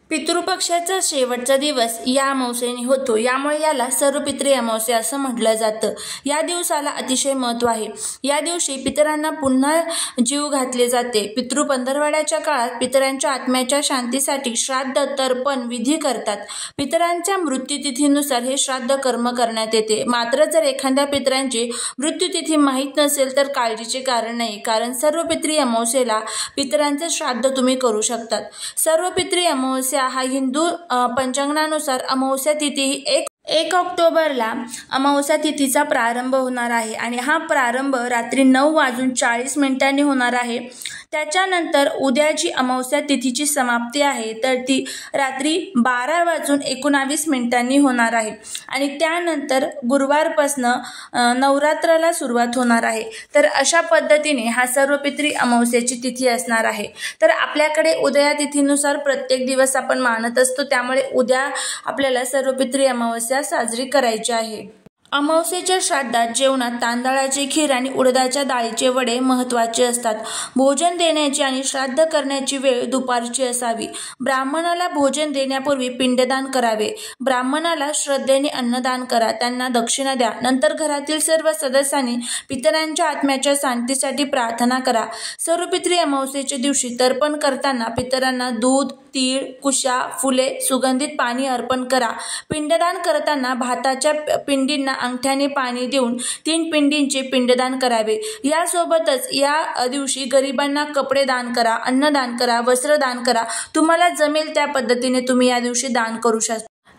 पितृपक्षाचा शेवटचा दिवस या अमावस्येने होतो, यामुळे याला सर्वपित्री अमावस्या असं म्हटलं जातं। या दिवसाला अतिशय महत्त्व आहे। या दिवशी पितरांना पुन्हा जीव घातले जाते। पितृ पंधरवड्याच्या काळात पितरांच्या आत्म्याच्या शांतीसाठी श्राद्ध तर्पण विधी करतात। पितरांच्या मृत्यूतिथीनुसार हे श्राद्ध कर्म करण्यात येते। मात्र जर एखाद्या पितरांची मृत्यूतिथी माहीत नसेल तर काळजीचे कारण नाही, कारण सर्वपित्री अमावस्येला पितरांचे श्राद्ध तुम्ही करू शकतात। सर्वपित्री अमावस्या हा हिंदू पंचांगानुसार अमावस्या तिथी 1 ऑक्टोबरला अमावस्या तिथीचा प्रारंभ होणार आहे आणि हा प्रारंभ रात्री 9:40 होणार आहे। त्याच्यानंतर उद्या जी अमावस्या तिथीची समाप्ती आहे तर ती रात्री 12:19 होणार आहे आणि त्यानंतर गुरुवारपासून नवरात्राला सुरुवात होणार आहे। तर अशा पद्धतीने हा सर्वपित्री अमावस्याची तिथी असणार आहे। तर आपल्याकडे उदया तिथीनुसार प्रत्येक दिवस आपण मानत असतो, त्यामुळे उद्या आपल्याला सर्वपित्री अमावस्या साजरी करायची आहे। अमावस्येच्या श्राद्धात जेवणात तांदळाची खीर आणि उडदाच्या डाळीचे वडे महत्त्वाचे असतात। भोजन देण्याची आणि श्राद्ध करण्याची वेळ दुपारची असावी। ब्राह्मणाला भोजन देण्यापूर्वी पिंडदान करावे। ब्राह्मणाला श्रद्धेने अन्नदान करा, त्यांना दक्षिणा द्या। नंतर घरातील सर्व सदस्यांनी पितरांच्या आत्म्याच्या शांतीसाठी प्रार्थना करा। सर्वपित्री अमावस्येच्या दिवशी तर्पण करताना पितरांना दूध, तीळ, कुशा, फुले, सुगंधित पाणी अर्पण करा। पिंडदान करताना भाताच्या पिंडींना अंगठ्याने पाणी देऊन 3 पिंडींचे पिंडदान करावे। यासोबतच या दिवशी गरिबांना कपडे दान करा, अन्नदान करा, वस्त्र दान करा। तुम्हाला जमेल त्या पद्धतीने तुम्ही या दिवशी दान करू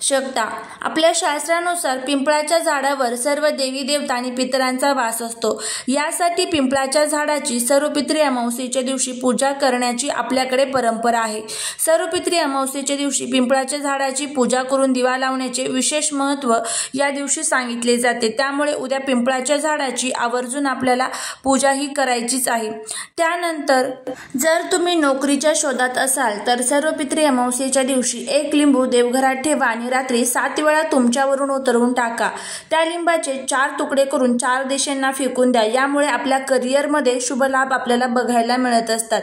शकता। आपल्या शास्त्रानुसार पिंपळाच्या झाडावर सर्व देवी देवता आणि पितरांचा वास असतो। यासाठी पिंपळाच्या झाडाची सर्वपित्री अमावस्येच्या दिवशी पूजा करण्याची आपल्याकडे परंपरा आहे। सर्वपित्री अमावस्येच्या दिवशी पिंपळाच्या झाडाची पूजा करून दिवा लावण्याचे विशेष महत्त्व या दिवशी सांगितले जाते। त्यामुळे उद्या पिंपळाच्या झाडाची आवर्जून आपल्याला पूजा ही करायचीच आहे। त्यानंतर जर तुम्ही नोकरीच्या शोधात असाल तर सर्वपित्री अमावस्येच्या दिवशी 1 लिंबू देवघरात ठेवा आणि रात्री 7 वेळा तुमच्यावरून उतरवून टाका। त्या लिंबाचे 4 तुकडे करून 4 दिशांना फेकून द्या। यामुळे आपल्या करिअरमध्ये शुभ लाभ आपल्याला बघायला मिळत असतात।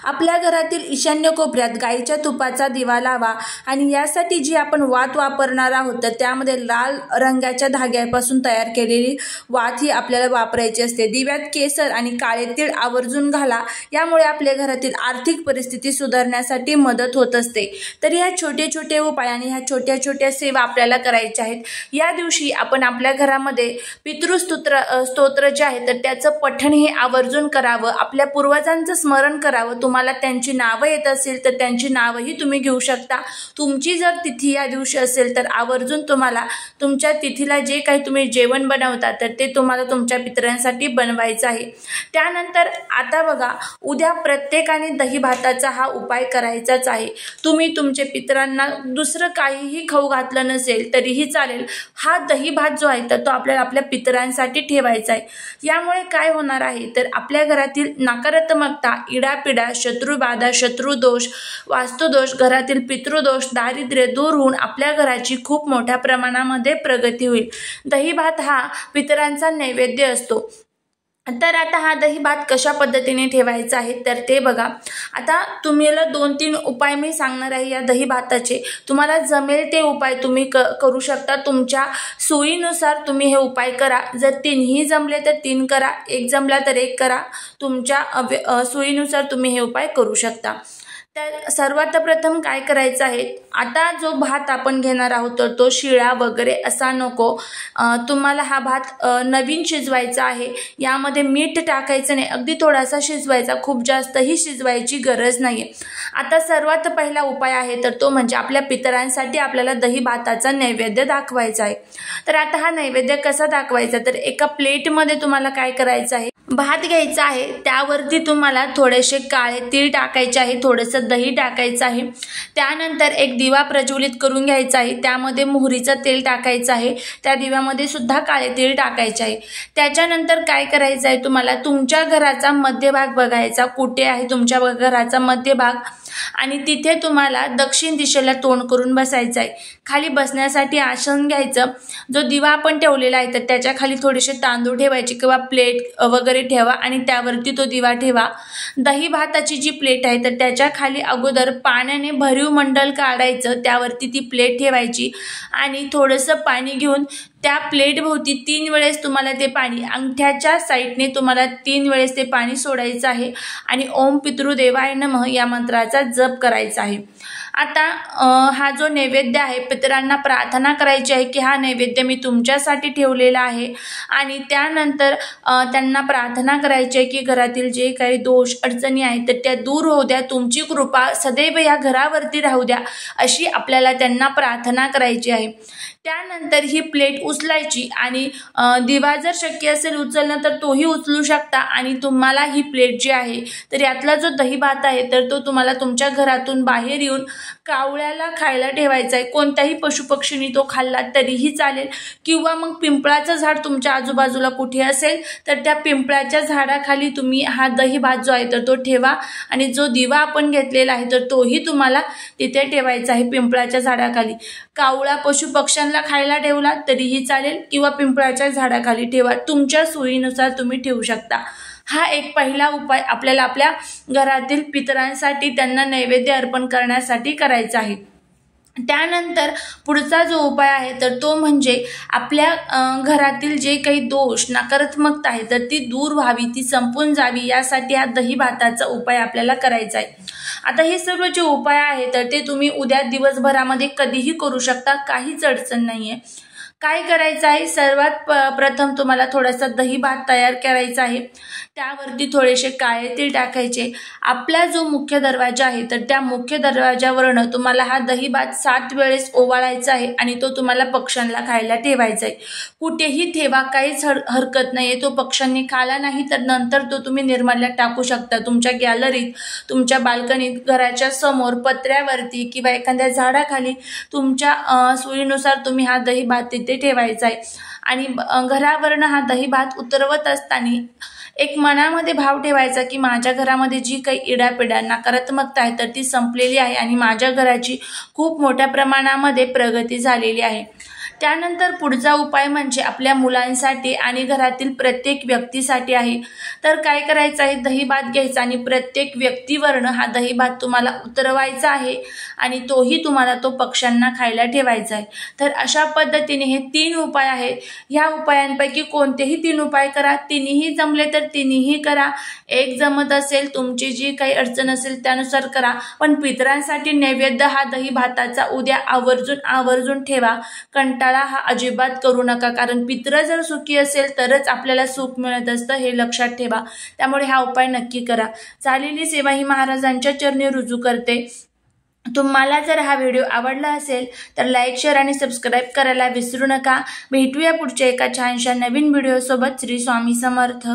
आपल्या घरातील ईशान्य कोपऱ्यात गाईच्या तुपाचा दिवा लावा आणि यासाठी जी आपण वात वापरणार आहोत तर त्यामध्ये लाल रंगाच्या धाग्यापासून तयार केलेली वात ही आपल्याला वापरायची असते। दिव्यात केसर आणि काळे तीळ आवर्जून घाला, यामुळे आपल्या घरातील आर्थिक परिस्थिती सुधारण्यासाठी मदत होत असते। तर ह्या छोटे छोटे उपाय आणि ह्या छोट्या छोट्या सेवा आपल्याला करायच्या आहेत। या दिवशी आपण आपल्या घरामध्ये पितृस्तोत्र जे आहे तर त्याचं पठण हे आवर्जून करावं। आपल्या पूर्वजांचं स्मरण करावं। तुम्हाला त्यांची नावं येत असेल तर त्यांची नावंही तुम्ही घेऊ शकता। तुमची जर तिथी या दिवशी असेल तर आवर्जून तुम्हाला तुमच्या तिथीला जे काही तुम्ही जेवण बनवता तर ते तुम्हाला तुमच्या पितरांसाठी बनवायचं आहे। त्यानंतर आता बघा, उद्या प्रत्येकाने दही भाताचा हा उपाय करायचाच आहे। तुम्ही तुमच्या पितरांना दुसरं काहीही खाऊ घातलं नसेल तरीही चालेल, हा दही भात जो आहे तर तो आपल्याला आपल्या पितरांसाठी ठेवायचा आहे। यामुळे काय होणार आहे तर आपल्या घरातील नकारात्मकता, इडापिडा, शत्रुबाधा, शत्रुदोष, वास्तुदोष, घरातील पितृदोष, दारिद्र्य दूर होऊन आपल्या घराची खूप मोठ्या प्रमाणामध्ये प्रगती होईल। दही भात हा पितरांचा नैवेद्य असतो। तर आता हा दही भात कशा पद्धतीने ठेवायचा आहे तर ते बघा। आता तुम्हाला 2-3 उपाय मी सांगणार आहे या दही भाताचे। तुम्हाला जमेल ते उपाय तुम्ही करू शकता। तुमच्या सोयीनुसार तुम्ही हे उपाय करा। जर 3ही जमले तर 3 करा, 1 जमला तर 1 करा। तुमच्या सोयीनुसार तुम्ही हे उपाय करू शकता। तर सर्वात प्रथम काय करायचं आहे, आता जो भात आपण घेणार आहोत तर तो शिळा वगैरे असा नको। तुम्हाला हा भात नवीन शिजवायचा आहे। यामध्ये मीठ टाकायचं नाही, अगदी थोडासा शिजवायचा, खूप जास्तही शिजवायची गरज नाहीये। आता सर्वात पहिला उपाय आहे तर तो म्हणजे आपल्या पितरांसाठी आपल्याला दही भाताचा नैवेद्य दाखवायचा आहे। तर आता हा नैवेद्य कसा दाखवायचा तर एका प्लेटमध्ये तुम्हाला काय करायचं आहे, भात घ्यायचा आहे। त्यावरती तुम्हाला थोडेसे काळे तीळ टाकायचे आहे, थोडंसं दही टाकायचं आहे। त्यानंतर एक दिवा प्रज्वलित करून घ्यायचा आहे, त्यामध्ये मोहरीचं तेल टाकायचं आहे। त्या दिव्यामध्ये सुद्धा काळे तीळ टाकायचे आहे। त्याच्यानंतर काय करायचं आहे, तुम्हाला तुमच्या घराचा मध्यभाग बघायचा, कुठे आहे तुमच्या घराचा मध्यभाग आणि तिथे तुम्हाला दक्षिण दिशेला तोंड करून बसायचं आहे। खाली बसण्यासाठी आसन घ्यायचं। जो दिवा आपण ठेवलेला आहे तर त्याच्या खाली थोडेसे तांदूळ ठेवायचे किंवा प्लेट वगैरे ठेवा आणि त्यावरती तो दिवा ठेवा। दही भाताची जी प्लेट आहे तर त्याच्या खाली अगोदर पाण्याने भरीव मंडल काढायचं, त्यावरती ती प्लेट ठेवायची आणि थोडंसं पाणी घेऊन त्या प्लेट भोवती 3 वेळेस तुम्हाला ते पाणी अंगठ्याच्या साईडने तुम्हाला 3 वेळेस ते पाणी सोडायचं आहे आणि ओम पितृदेवाय नमः या मंत्राचा जप करायचा आहे। आता हा जो नैवेद्य आहे पितरांना प्रार्थना करायची आहे की हा नैवेद्य मी तुमच्यासाठी ठेवलेला आहे आणि त्यानंतर त्यांना प्रार्थना करायची आहे की घरातील जे काही दोष अडचणी आहेत तर त्या दूर होऊ द्या, तुमची कृपा सदैव या घरावरती राहू द्या, अशी आपल्याला त्यांना प्रार्थना करायची आहे। त्यानंतर ही प्लेट उचलायची आणि दिवा जर शक्य असेल उचलणं तर तोही उचलू शकता आणि तुम्हाला ही प्लेट जी आहे तर यातला जो दही भात आहे तर तो तुम्हाला तुमच्या घरातून बाहेर येऊन कावळ्याला खायला ठेवायचा आहे। कोणत्याही पशुपक्षींनी तो खाल्ला तरीही चालेल किंवा मग पिंपळाचं झाड तुमच्या आजूबाजूला कुठे असेल तर त्या पिंपळाच्या झाडाखाली तुम्ही हा दही भात जो आहे तर तो ठेवा आणि जो दिवा आपण घेतलेला आहे तर तोही तुम्हाला तिथे ठेवायचा आहे पिंपळाच्या झाडाखाली। कावळा पशुपक्ष्यांना खायला ठेवला तरीही चालेल किंवा पिंपळाच्या झाडाखाली ठेवा, तुमच्या सोयीनुसार तुम्ही ठेवू शकता। हा एक पहिला उपाय आपल्याला आपल्या घरातील पितरांसाठी त्यांना नैवेद्य अर्पण करण्यासाठी करायचा आहे। त्यानंतर पुढचा जो उपाय आहे तर तो म्हणजे आपल्या घरातील जे काही दोष नकारात्मकता आहे तर ती दूर व्हावी, ती संपून जावी, यासाठी हा दही भाताचा उपाय आपल्याला करायचा आहे। आता हे सर्व जे उपाय आहे तर ते तुम्ही उद्या दिवसभरामध्ये कधीही करू शकता, काहीच अडचण नाहीये। काय करायचं आहे, सर्वात प्रथम तुम्हाला थोडासा दही भात तयार करायचा आहे, त्यावरती थोडेसे काळे तीळ टाकायचे। आपला जो मुख्य दरवाजा आहे तर त्या मुख्य दरवाजावरनं तुम्हाला हा दही भात 7 वेळेस ओवाळायचा आहे आणि तो तुम्हाला पक्ष्यांना खायला ठेवायचा आहे। कुठेही ठेवा, काहीच हरकत नाहीये। तो पक्ष्यांनी खाला नाही तर नंतर तो तुम्ही निर्माल्यात टाकू शकता, तुमच्या गॅलरीत, तुमच्या बाल्कनीत, घराच्या समोर, पत्र्यावरती किंवा एखाद्या झाडाखाली तुमच्या सोयीनुसार तुम्ही हा दही भात तिथे ठेवायचा आहे। आणि घरावरनं हा दही भात उतरवत असताना एक मनामध्ये भाव ठेवायचा की माझ्या घरामध्ये जी काही इडापिडा नकारात्मकता आहे तर ती संपलेली आहे आणि माझ्या घराची खूप मोठ्या प्रमाणामध्ये प्रगती झालेली आहे। त्यानंतर पुढचा उपाय म्हणजे आपल्या मुलांसाठी आणि घरातील प्रत्येक व्यक्तीसाठी आहे। तर काय करायचं आहे, दही भात घ्यायचा आणि प्रत्येक व्यक्तीवरनं हा दही भात तुम्हाला उतरवायचा आहे आणि तोही तुम्हाला तो पक्ष्यांना खायला ठेवायचा आहे। तर अशा पद्धतीने हे 3 उपाय आहेत। ह्या उपायांपैकी कोणतेही 3 उपाय करा, तिन्ही जमले तर तिन्ही करा, एक जमत असेल तुमची जी काही अडचण असेल त्यानुसार करा, पण पितरांसाठी नैवेद्य हा दही भाताचा उद्या आवर्जून ठेवा। कंटाळा हा अजिबात करू नका, कारण पित्र जर सुखी असेल तरच आपल्याला सुख मिळत असतं, हे लक्षात ठेवा। त्यामुळे हा उपाय नक्की करा। झालेली सेवा ही महाराजांच्या चरणी रुजू करते। तुम्हाला जर हा व्हिडिओ आवडला असेल तर लाईक, शेअर आणि सबस्क्राईब करायला विसरू नका। भेटूया पुढच्या एका छानशा नवीन व्हिडिओ सोबत। श्री स्वामी समर्थ।